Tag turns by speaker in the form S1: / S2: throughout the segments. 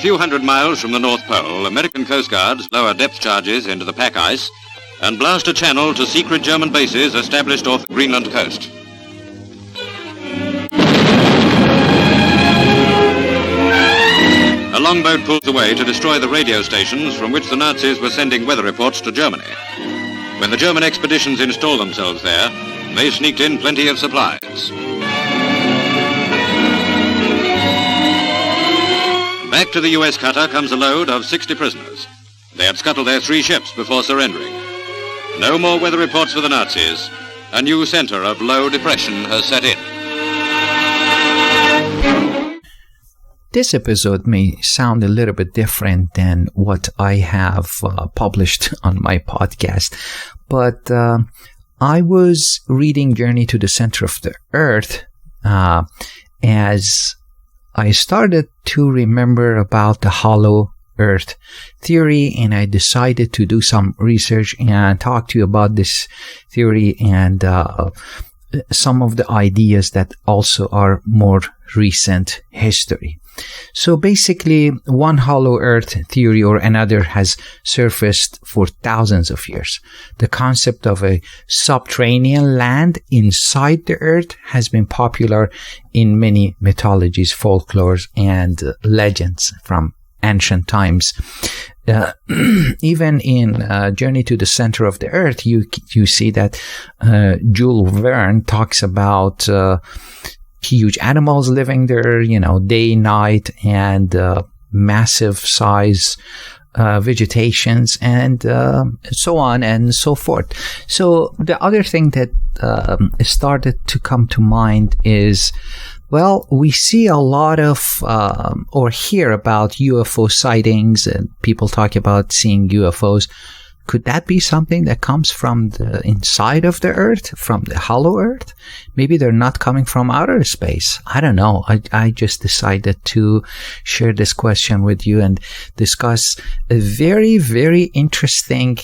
S1: few hundred miles from the North Pole, American Coast Guards lower depth charges into the pack ice and blast a channel to secret German bases established off the Greenland coast. A longboat pulls away to destroy the radio stations from which the Nazis were sending weather reports to Germany. When the German expeditions installed themselves there, they sneaked in plenty of supplies. Back to the U.S. cutter comes a load of 60 prisoners. They had scuttled their 3 ships before surrendering. No more weather reports for the Nazis. A new center of low depression has set in.
S2: This episode may sound a little bit different than what I have published on my podcast, but I was reading Journey to the Center of the Earth as I started to remember about the hollow Earth theory, and I decided to do some research and talk to you about this theory and some of the ideas that also are more recent history. So basically, one hollow Earth theory or another has surfaced for thousands of years. The concept of a subterranean land inside the Earth has been popular in many mythologies, folklores, and legends from ancient times. Even in Journey to the Center of the Earth, you see that Jules Verne talks about huge animals living there, day, night, and massive size vegetations, and so on and so forth. So the other thing that started to come to mind is, well, we see a lot of or hear about UFO sightings, and people talk about seeing UFOs. Could that be something that comes from the inside of the Earth, from the hollow Earth? Maybe they're not coming from outer space. I don't know. I just decided to share this question with you and discuss a very, very interesting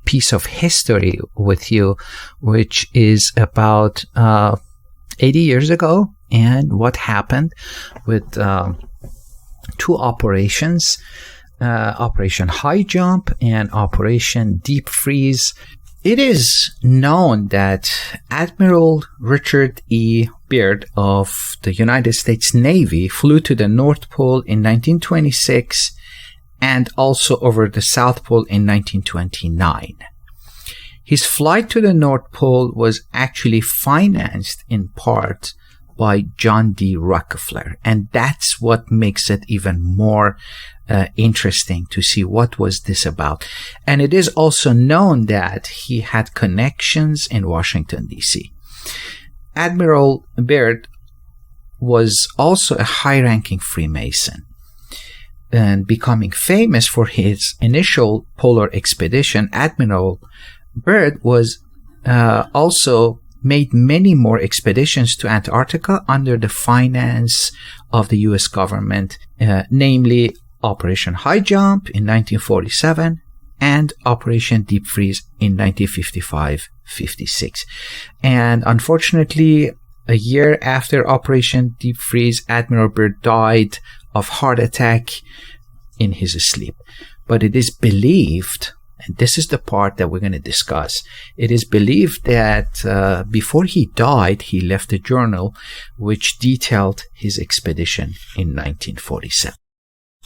S2: piece of history with you, which is about 80 years ago, and what happened with 2 operations. Operation High Jump and Operation Deep Freeze. It is known that Admiral Richard E. Byrd of the United States Navy flew to the North Pole in 1926 and also over the South Pole in 1929. His flight to the North Pole was actually financed in part by John D. Rockefeller, and that's what makes it even more interesting to see what was this about. And it is also known that he had connections in Washington, D.C. Admiral Byrd was also a high-ranking Freemason, and becoming famous for his initial polar expedition. Admiral Byrd was also made many more expeditions to Antarctica under the finance of the U.S. government, namely Operation High Jump in 1947 and Operation Deep Freeze in 1955-56. And unfortunately, a year after Operation Deep Freeze, Admiral Byrd died of heart attack in his sleep. But it is believed, and this is the part that we're going to discuss, it is believed that before he died, he left a journal which detailed his expedition in 1947.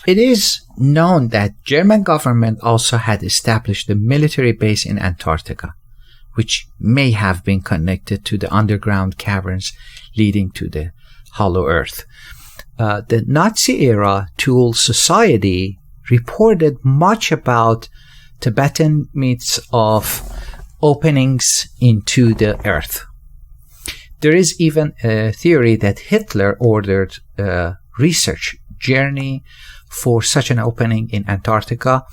S2: It is known that German government also had established a military base in Antarctica, which may have been connected to the underground caverns leading to the hollow Earth. The Nazi-era Thule Society reported much about Tibetan myths of openings into the Earth. There is even a theory that Hitler ordered a research journey for such an opening in Antarctica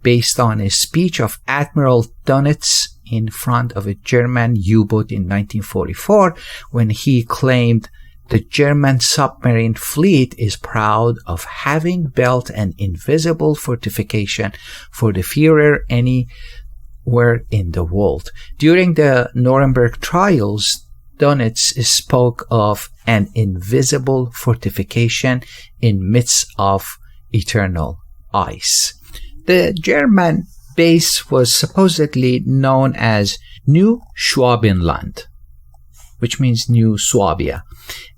S2: based on a speech of Admiral Dönitz in front of a German U-boat in 1944, when he claimed the German submarine fleet is proud of having built an invisible fortification for the Führer anywhere in the world. During the Nuremberg trials, Dönitz spoke of an invisible fortification in midst of eternal ice. The German base was supposedly known as New Schwabenland, which means New Swabia,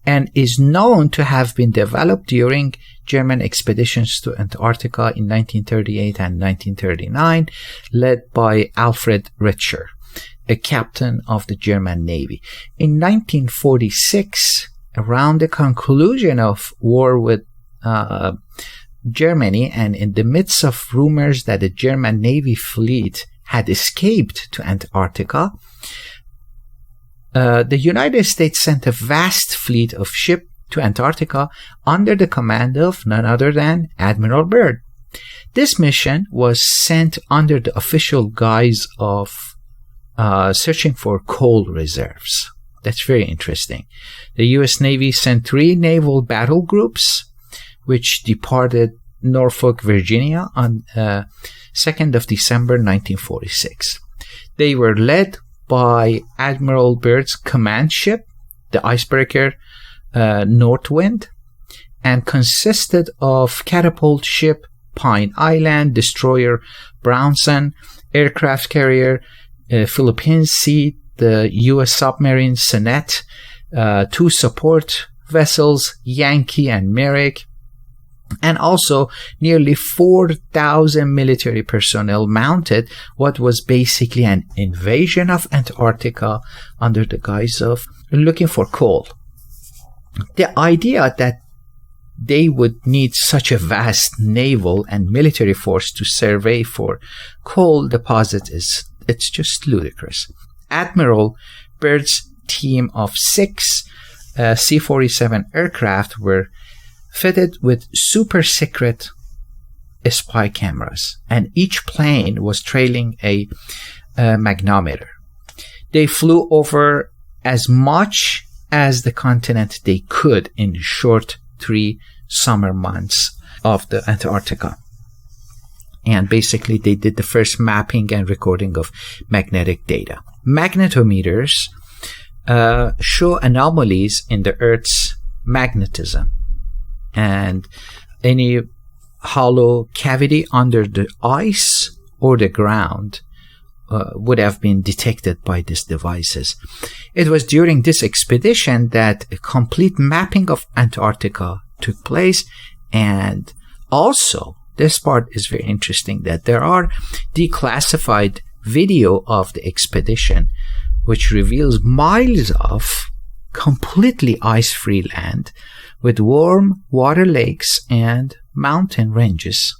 S2: and is known to have been developed during German expeditions to Antarctica in 1938 and 1939, led by Alfred Richter, a captain of the German Navy. In 1946, around the conclusion of war with Germany, and in the midst of rumors that the German Navy fleet had escaped to Antarctica, the United States sent a vast fleet of ships to Antarctica under the command of none other than Admiral Byrd. This mission was sent under the official guise of searching for coal reserves. That's very interesting. The U.S. Navy sent 3 naval battle groups, which departed Norfolk, Virginia on 2nd of December 1946. They were led by Admiral Byrd's command ship, the icebreaker Northwind, and consisted of catapult ship Pine Island, destroyer Brownson, aircraft carrier Philippines Sea, the U.S. submarine Sonnet, 2 support vessels, Yankee and Merrick, and also nearly 4,000 military personnel mounted what was basically an invasion of Antarctica under the guise of looking for coal. The idea that they would need such a vast naval and military force to survey for coal deposits it's just ludicrous. Admiral Byrd's team of 6 C-47 aircraft were fitted with super secret spy cameras, and each plane was trailing a magnetometer. They flew over as much as the continent they could in the short 3 summer months of the Antarctica. And basically they did the first mapping and recording of magnetic data. Magnetometers show anomalies in the Earth's magnetism, and any hollow cavity under the ice or the ground would have been detected by these devices. It was during this expedition that a complete mapping of Antarctica took place, and also this part is very interesting, that there are declassified video of the expedition which reveals miles of completely ice-free land with warm water lakes and mountain ranges.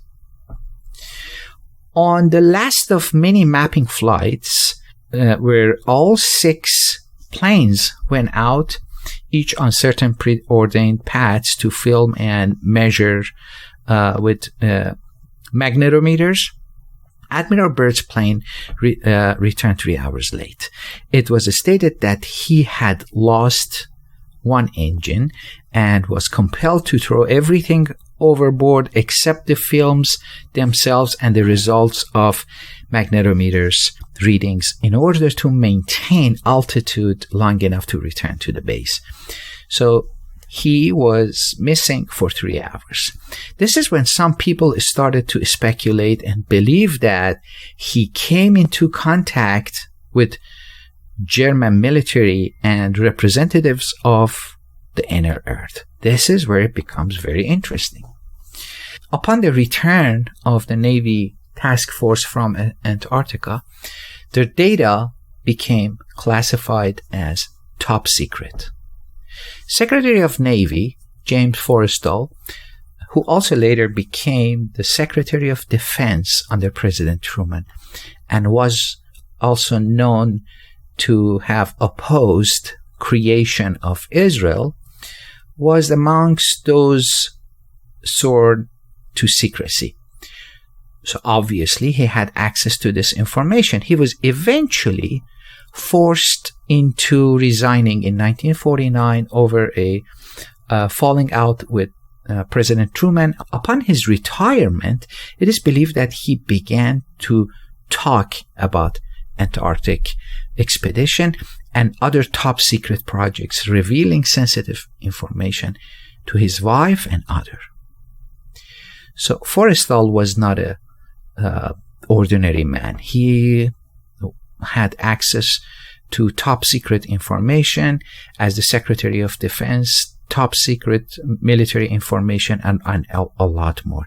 S2: On the last of many mapping flights, where all 6 planes went out, each on certain preordained paths to film and measure with magnetometers, Admiral Byrd's plane returned 3 hours late. It was stated that he had lost one engine and was compelled to throw everything overboard except the films themselves and the results of magnetometers readings in order to maintain altitude long enough to return to the base. So he was missing for 3 hours. This is when some people started to speculate and believe that he came into contact with German military and representatives of the inner Earth. This is where it becomes very interesting. Upon the return of the Navy task force from Antarctica, their data became classified as top secret. Secretary of Navy James Forrestal, who also later became the Secretary of Defense under President Truman and was also known to have opposed creation of Israel, was amongst those sworn to secrecy. So obviously he had access to this information. He was eventually forced into resigning in 1949 over a falling out with President Truman. Upon his retirement, it is believed that he began to talk about Antarctic expedition and other top secret projects, revealing sensitive information to his wife and others. So Forrestal was not a ordinary man. He had access to top secret information as the Secretary of Defense, top secret military information, and a lot more.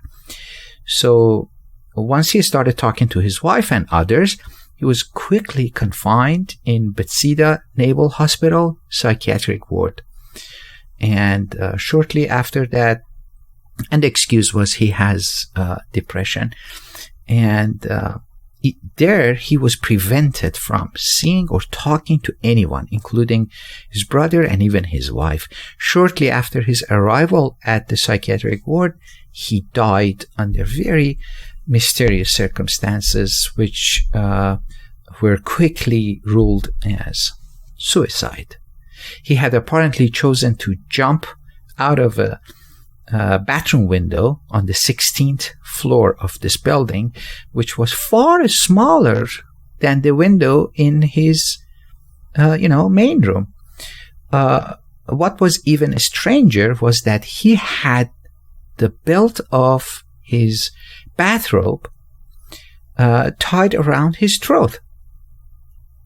S2: So once he started talking to his wife and others, he was quickly confined in Bethesda Naval Hospital psychiatric ward. And shortly after that, and the excuse was he has depression. And there he was prevented from seeing or talking to anyone, including his brother and even his wife. Shortly after his arrival at the psychiatric ward, he died under very mysterious circumstances, which were quickly ruled as suicide. He had apparently chosen to jump out of a bathroom window on the 16th floor of this building, which was far smaller than the window in his, main room. What was even stranger was that he had the belt of his bathrobe tied around his throat.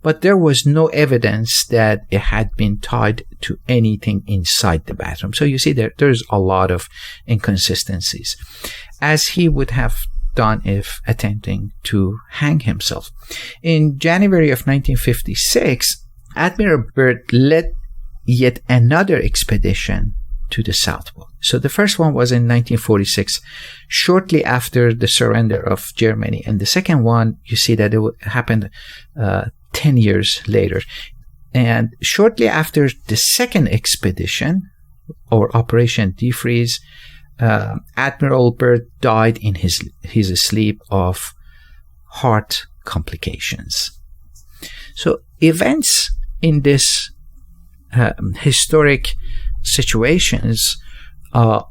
S2: But there was no evidence that it had been tied to anything inside the bathroom. So you see, there's a lot of inconsistencies, as he would have done if attempting to hang himself. In January of 1956, Admiral Byrd led yet another expedition to the South Pole. So the first one was in 1946, shortly after the surrender of Germany. And the second one, you see that it happened 10 years later. And shortly after the second expedition, or Operation Defreeze, Admiral Byrd died in his sleep of heart complications. So events in this historic situations are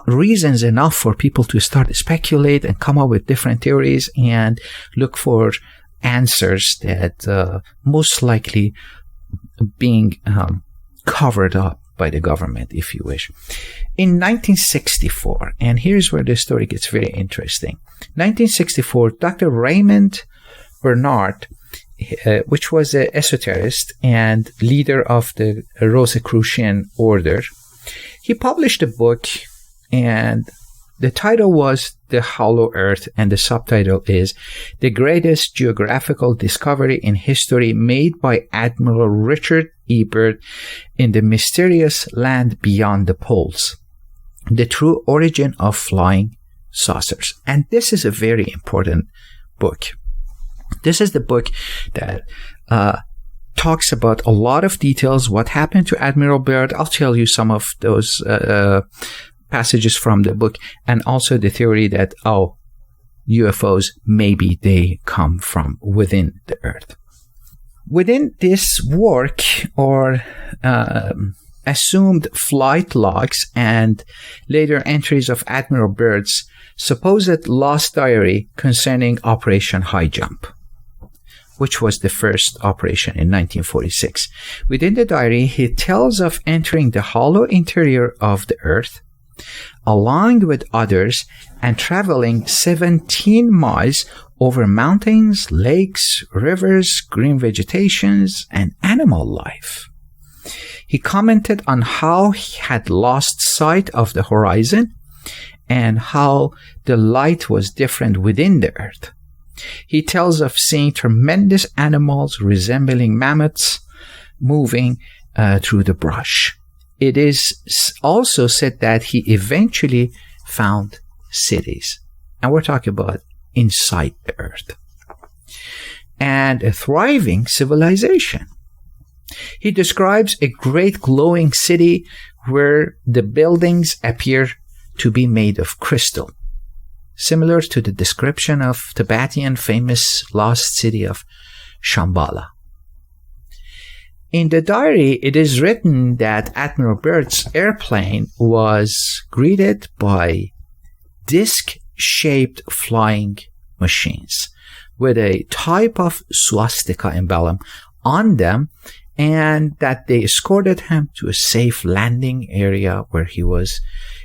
S2: reasons enough for people to start to speculate and come up with different theories and look for answers that most likely being covered up by the government, if you wish. In 1964, and here's where the story gets very interesting. 1964, Dr. Raymond Bernard, which was an esoterist and leader of the Rosicrucian order, he published a book, and the title was The Hollow Earth, and the subtitle is The Greatest Geographical Discovery in History Made by Admiral Richard E. Byrd in the Mysterious Land Beyond the Poles, The True Origin of Flying Saucers. And this is a very important book. This is the book that talks about a lot of details, what happened to Admiral Byrd. I'll tell you some of those passages from the book, and also the theory that, UFOs, maybe they come from within the Earth. Within this work, or assumed flight logs and later entries of Admiral Byrd's supposed lost diary concerning Operation High Jump, which was the first operation in 1946. Within the diary, he tells of entering the hollow interior of the Earth, along with others, and traveling 17 miles over mountains, lakes, rivers, green vegetations, and animal life. He commented on how he had lost sight of the horizon and how the light was different within the Earth. He tells of seeing tremendous animals resembling mammoths moving through the brush. It is also said that he eventually found cities, and we're talking about inside the Earth, and a thriving civilization. He describes a great glowing city where the buildings appear to be made of crystal, similar to the description of Tibetan famous lost city of Shambhala. In the diary, it is written that Admiral Byrd's airplane was greeted by disc-shaped flying machines with a type of swastika emblem on them and that they escorted him to a safe landing area where he was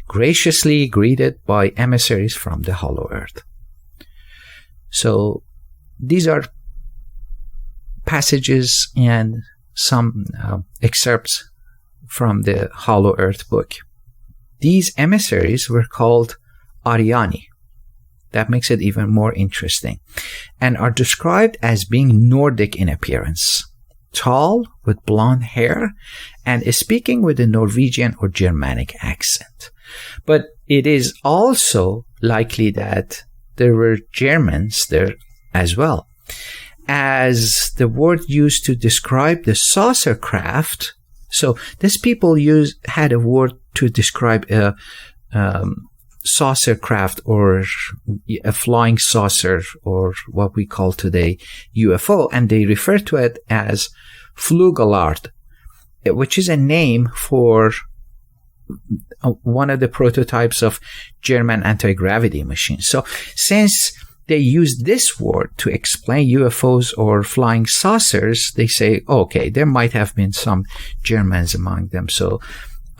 S2: graciously greeted by emissaries from the Hollow Earth. So these are passages and some excerpts from the Hollow Earth book. These emissaries were called Ariani. That makes it even more interesting, and are described as being Nordic in appearance, tall, with blonde hair, and speaking with a Norwegian or Germanic accent. But it is also likely that there were Germans there as well, as the word used to describe the saucer craft. So these people had a word to describe a saucer craft, or a flying saucer, or what we call today UFO, and they refer to it as Flugelart, which is a name for one of the prototypes of German anti-gravity machines. So since they use this word to explain UFOs or flying saucers, they say, okay, there might have been some Germans among them. So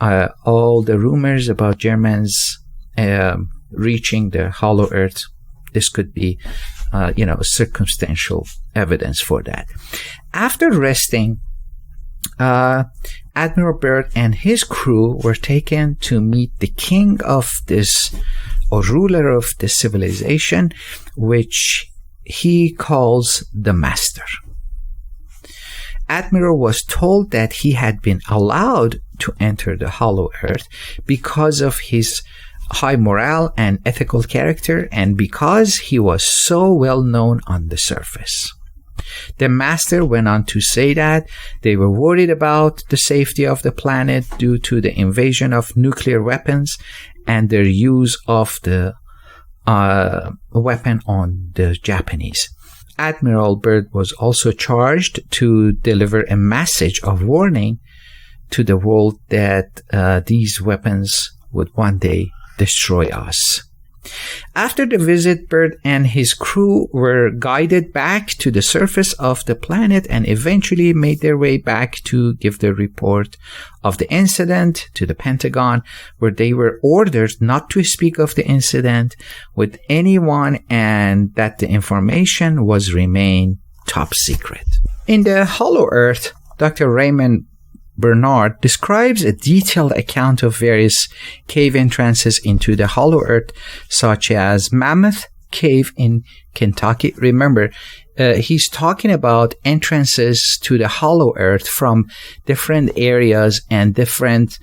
S2: all the rumors about Germans reaching the Hollow Earth, this could be, circumstantial evidence for that. After resting, Admiral Byrd and his crew were taken to meet the king of this, or ruler of the civilization, which he calls the Master. Admiral was told that he had been allowed to enter the Hollow Earth because of his high morale and ethical character, and because he was so well known on the surface. The Master went on to say that they were worried about the safety of the planet due to the invasion of nuclear weapons and their use of the weapon on the Japanese. Admiral Byrd was also charged to deliver a message of warning to the world that these weapons would one day destroy us. After the visit, Byrd and his crew were guided back to the surface of the planet and eventually made their way back to give the report of the incident to the Pentagon, where they were ordered not to speak of the incident with anyone and that the information was remain top secret. In the Hollow Earth, Dr. Raymond Bernard describes a detailed account of various cave entrances into the Hollow Earth, such as Mammoth Cave in Kentucky. Remember, he's talking about entrances to the Hollow Earth from different areas and different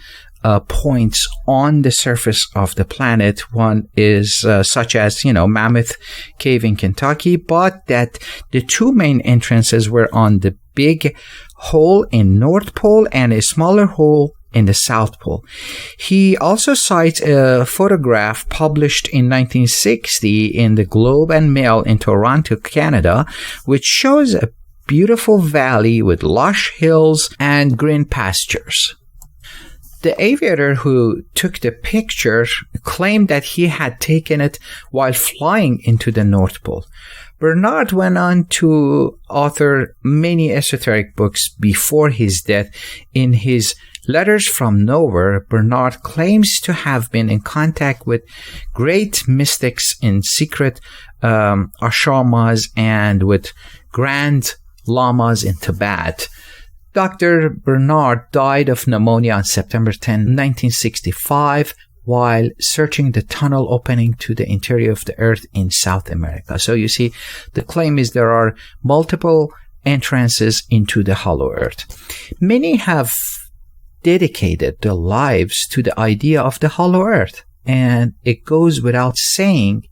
S2: points on the surface of the planet. One is such as, Mammoth Cave in Kentucky, but that the two main entrances were on the big hole in North Pole and a smaller hole in the South Pole. He also cites a photograph published in 1960 in the Globe and Mail in Toronto, Canada, which shows a beautiful valley with lush hills and green pastures. The aviator who took the picture claimed that he had taken it while flying into the North Pole. Bernard went on to author many esoteric books before his death. In his Letters from Nowhere, Bernard claims to have been in contact with great mystics in secret ashramas and with grand lamas in Tibet. Dr. Bernard died of pneumonia on September 10, 1965, while searching the tunnel opening to the interior of the Earth in South America. So you see, the claim is there are multiple entrances into the Hollow Earth. Many have dedicated their lives to the idea of the Hollow Earth, and it goes without saying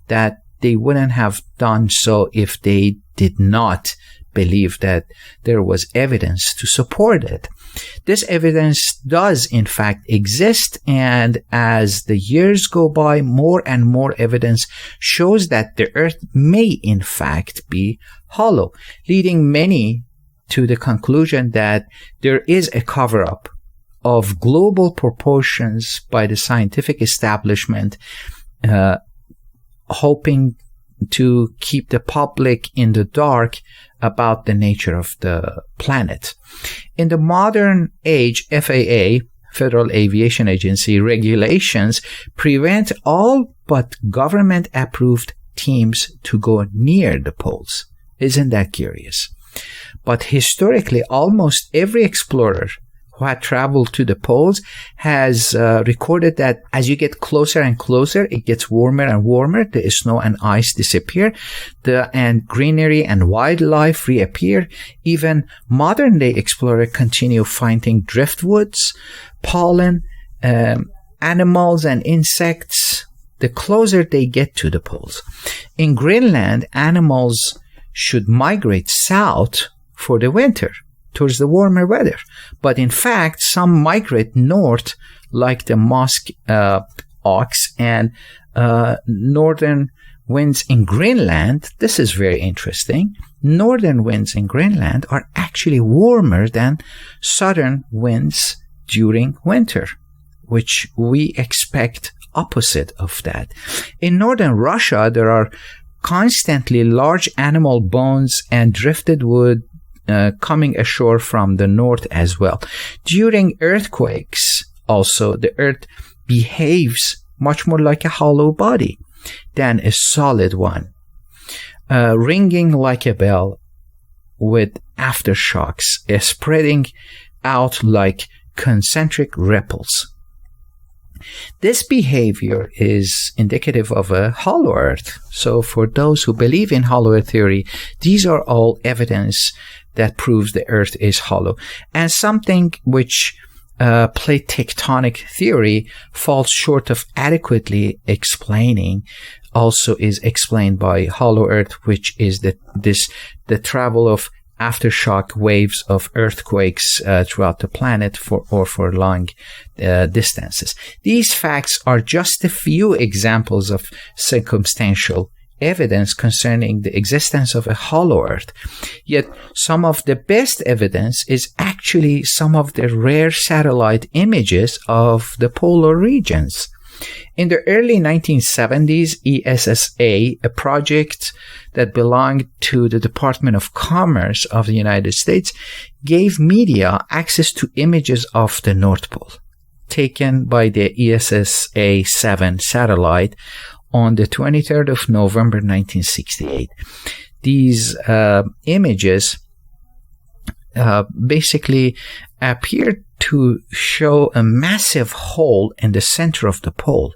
S2: that they wouldn't have done so if they did not believe that there was evidence to support it. This evidence does in fact exist, and as the years go by, more and more evidence shows that the Earth may in fact be hollow, leading many to the conclusion that there is a cover-up of global proportions by the scientific establishment, hoping to keep the public in the dark about the nature of the planet. In the modern age, FAA, Federal Aviation Agency, regulations prevent all but government-approved teams to go near the poles. Isn't that curious? But historically, almost every explorer who had traveled to the poles has recorded that as you get closer and closer, it gets warmer and warmer. The snow and ice disappear, and greenery and wildlife reappear. Even modern-day explorers continue finding driftwoods, pollen, animals, and insects the closer they get to the poles. In Greenland, animals should migrate south for the winter, towards the warmer weather. But in fact, some migrate north, like the musk ox, and northern winds in Greenland. This is very interesting. Northern winds in Greenland are actually warmer than southern winds during winter, which we expect opposite of that. In northern Russia, there are constantly large animal bones and drifted wood coming ashore from the north as well. During earthquakes, also, the earth behaves much more like a hollow body than a solid one, ringing like a bell with aftershocks, spreading out like concentric ripples. This behavior is indicative of a hollow earth. So for those who believe in hollow earth theory, these are all evidence that proves the earth is hollow. And something which plate tectonic theory falls short of adequately explaining also is explained by hollow earth, which is the travel of aftershock waves of earthquakes throughout the planet for long distances. These facts are just a few examples of circumstantial evidence concerning the existence of a hollow earth. Yet some of the best evidence is actually some of the rare satellite images of the polar regions. In the early 1970s, ESSA, a project that belonged to the Department of Commerce of the United States, gave media access to images of the North Pole taken by the ESSA-7 satellite on the 23rd of November 1968. These images basically appeared to show a massive hole in the center of the pole.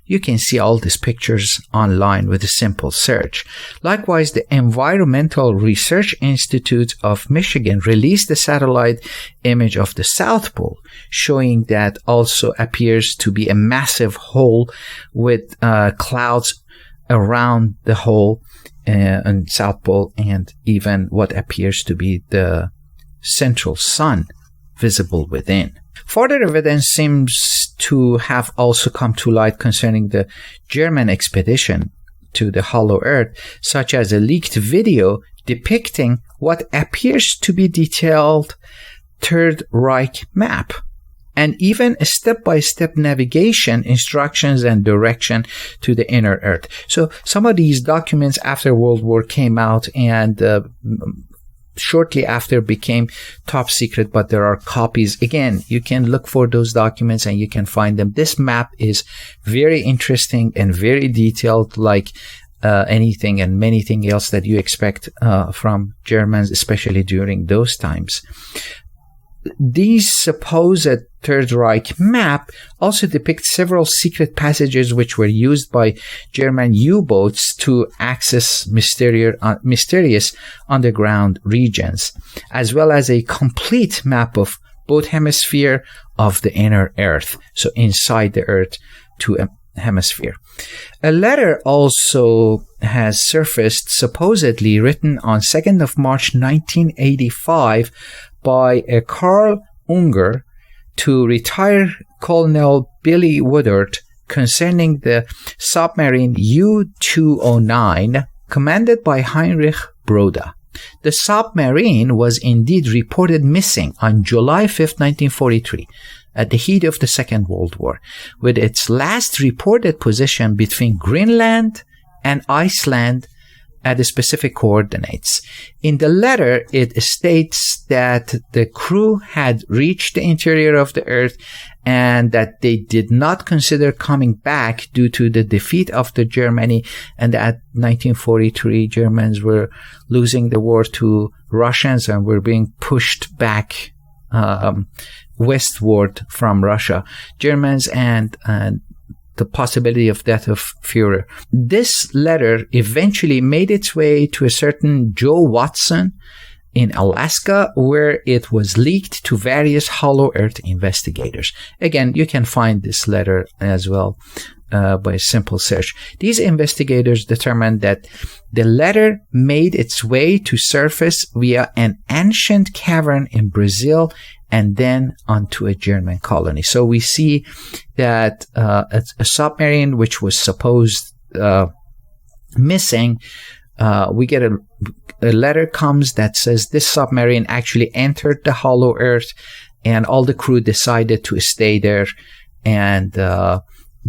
S2: You can see all these pictures online with a simple search. Likewise, the Environmental Research Institute of Michigan released a satellite image of the South Pole, showing that also appears to be a massive hole with clouds around the hole on South Pole, and even what appears to be the central sun visible within. Further evidence seems to have also come to light concerning the German expedition to the hollow earth, such as a leaked video depicting what appears to be detailed Third Reich map, and even a step-by-step navigation instructions and direction to the inner earth. So some of these documents after World War came out and shortly after became top secret, but there are copies. Again, you can look for those documents and you can find them. This map is very interesting and very detailed, like anything and many things else that you expect from Germans, especially during those times. These supposed Third Reich map also depict several secret passages which were used by German U-boats to access mysterious underground regions, as well as a complete map of both hemispheres of the inner Earth, so inside the Earth to a hemisphere. A letter also has surfaced, supposedly written on 2nd of March 1985 by a Karl Unger to retired Colonel Billy Woodard concerning the submarine U-209 commanded by Heinrich Brode. The submarine was indeed reported missing on July 5, 1943, at the heat of the Second World War, with its last reported position between Greenland and Iceland at the specific coordinates. In the letter, it states that the crew had reached the interior of the Earth and that they did not consider coming back due to the defeat of the Germany, and that 1943 Germans were losing the war to Russians and were being pushed back westward from Russia. Germans and the possibility of death of Führer. This letter eventually made its way to a certain Joe Watson in Alaska, where it was leaked to various Hollow Earth investigators. Again, you can find this letter as well by a simple search. These investigators determined that the letter made its way to surface via an ancient cavern in Brazil and then onto a German colony. So we see that a submarine which was supposed missing, we get a letter comes that says this submarine actually entered the Hollow Earth, and all the crew decided to stay there and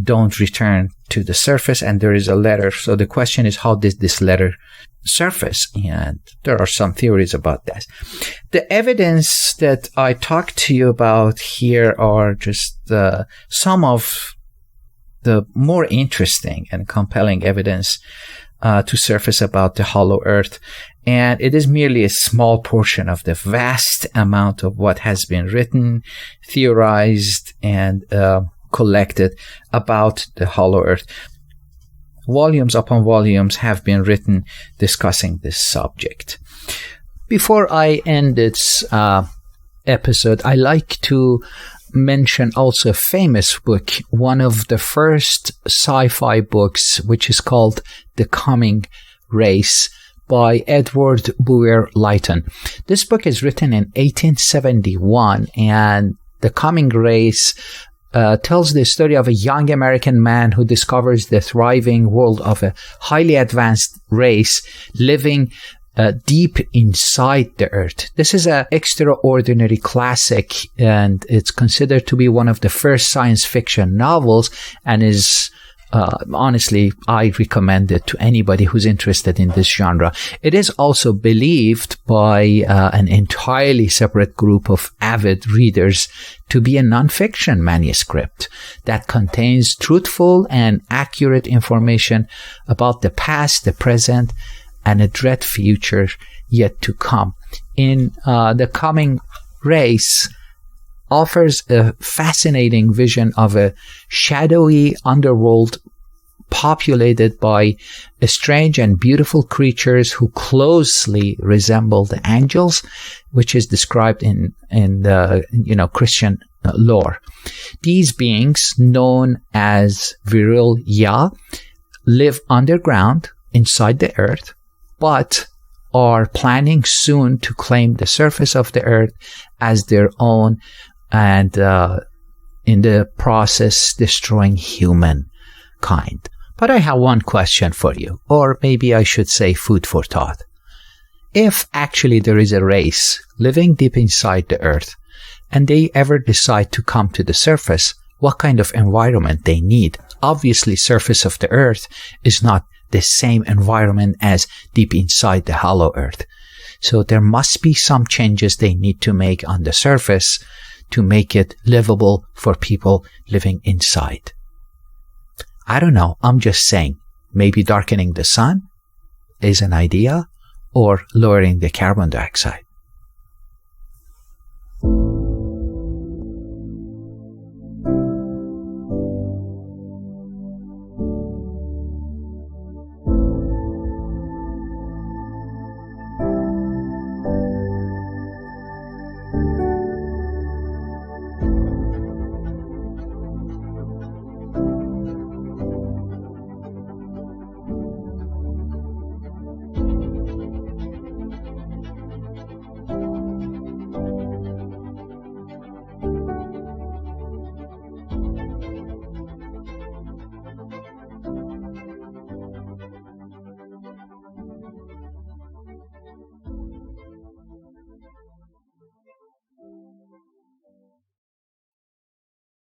S2: don't return to the surface. And there is a letter. So the question is, how did this letter surface? And there are some theories about that. The evidence that I talked to you about here are just some of the more interesting and compelling evidence to surface about the Hollow Earth. And it is merely a small portion of the vast amount of what has been written, theorized, and collected about the Hollow Earth. Volumes upon volumes have been written discussing this subject. Before I end this episode, I like to mention also a famous book, one of the first sci-fi books, which is called The Coming Race by Edward Bulwer-Lytton. This book is written in 1871, and The Coming Race tells the story of a young American man who discovers the thriving world of a highly advanced race living deep inside the Earth. This is an extraordinary classic, and it's considered to be one of the first science fiction novels, and is honestly, I recommend it to anybody who's interested in this genre. It is also believed by an entirely separate group of avid readers to be a nonfiction manuscript that contains truthful and accurate information about the past, the present, and a dread future yet to come. In The Coming Race, offers a fascinating vision of a shadowy underworld populated by strange and beautiful creatures who closely resemble the angels, which is described in Christian lore. These beings, known as Viril Ya, live underground inside the Earth, but are planning soon to claim the surface of the Earth as their own, and in the process destroying humankind. But I have one question for you, or maybe I should say food for thought. If actually there is a race living deep inside the Earth, and they ever decide to come to the surface, what kind of environment they need? Obviously, surface of the Earth is not the same environment as deep inside the Hollow Earth. So there must be some changes they need to make on the surface to make it livable for people living inside. I don't know. I'm just saying, maybe darkening the sun is an idea, or lowering the carbon dioxide.